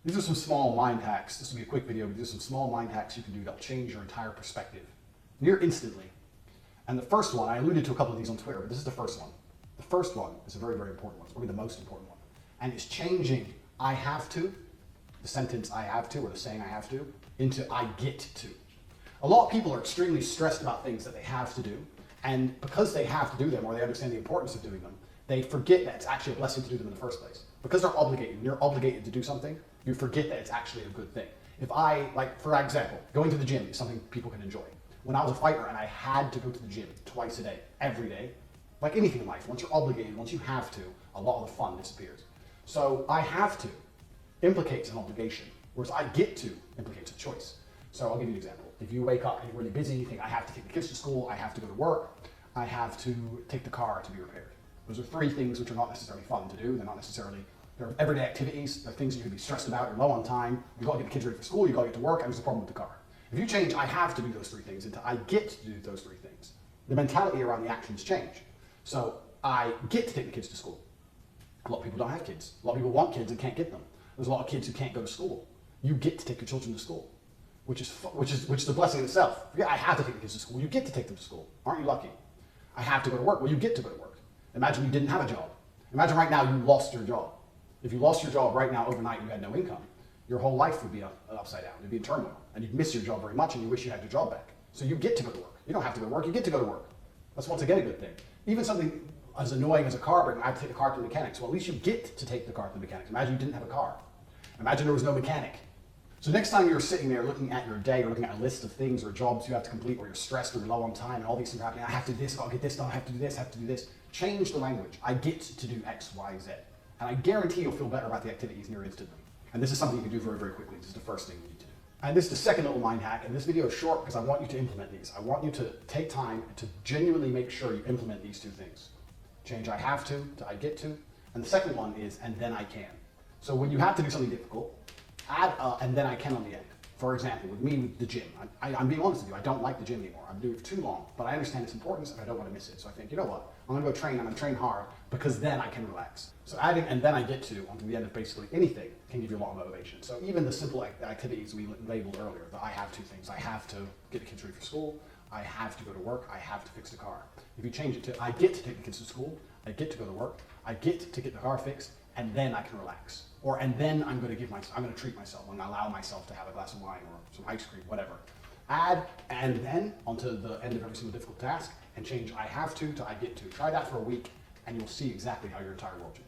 These are some small mind hacks. This will be a quick video, but these are some small mind hacks you can do that'll change your entire perspective near instantly. And the first one, I alluded to a couple of these on Twitter, but this is the first one. The first one is a very, very important one. It's probably the most important one. And it's changing I have to, the sentence I have to, or the saying I have to, into I get to. A lot of people are extremely stressed about things that they have to do. And because they have to do them, or they understand the importance of doing them, they forget that it's actually a blessing to do them in the first place. Because they're obligated, and you're obligated to do something, you forget that it's actually a good thing. If I, like, for example, going to the gym is something people can enjoy. When I was a fighter and I had to go to the gym twice a day, every day, like anything in life, once you're obligated, once you have to, a lot of the fun disappears. So I have to implicates an obligation, whereas I get to implicates a choice. So I'll give you an example. If you wake up and you're really busy, you think I have to take the kids to school, I have to go to work, I have to take the car to be repaired. Those are three things which are not necessarily fun to do. They're not necessarily, they're everyday activities. They're things you can be stressed about. You're low on time. You got to get the kids ready for school. You got to get to work, and there's a problem with the car. If you change I have to do those three things into I get to do those three things, the mentality around the actions change. So I get to take the kids to school. A lot of people don't have kids. A lot of people want kids and can't get them. There's a lot of kids who can't go to school. You get to take your children to school, which is a blessing in itself. Yeah, I have to take the kids to school. You get to take them to school. Aren't you lucky? I have to go to work. Well, you get to go to work. Imagine you didn't have a job. Imagine right now you lost your job. If you lost your job right now overnight, you had no income, your whole life would be upside down. It'd be in turmoil, and you'd miss your job very much, and you wish you had your job back. So you get to go to work. You don't have to go to work. You get to go to work. That's once again a good thing. Even something as annoying as a car break, I have to take the car to the mechanics. Well, at least you get to take the car to the mechanics. Imagine you didn't have a car. Imagine there was no mechanic. So next time you're sitting there looking at your day or looking at a list of things or jobs you have to complete, or you're stressed or you're low on time and all these things are happening, I have to do this, I'll get this done, I have to do this, I have to do this. Change the language. I get to do X, Y, Z. And I guarantee you'll feel better about the activities near instantly. And this is something you can do very, very quickly. This is the first thing you need to do. And this is the second little mind hack, and this video is short because I want you to implement these. I want you to take time to genuinely make sure you implement these two things. Change I have to I get to. And the second one is, and then I can. So when you have to do something difficult, add and then I can on the end. For example, with me with the gym, I'm being honest with you, I don't like the gym anymore. I'm doing it for too long, but I understand its importance and I don't want to miss it. So I think, you know what, I'm gonna go train, I'm gonna train hard because then I can relax. So adding and then I get to onto the end of basically anything can give you a lot of motivation. So even the simple activities we labeled earlier, the I have to things, I have to get the kids ready for school, I have to go to work, I have to fix the car. If you change it to I get to take the kids to school, I get to go to work, I get to get the car fixed, and then I can relax. Or, and then I'm going to treat myself, I'm going to allow myself to have a glass of wine or some ice cream, whatever. Add and then onto the end of every single difficult task and change I have to I get to. Try that for a week and you'll see exactly how your entire world changes.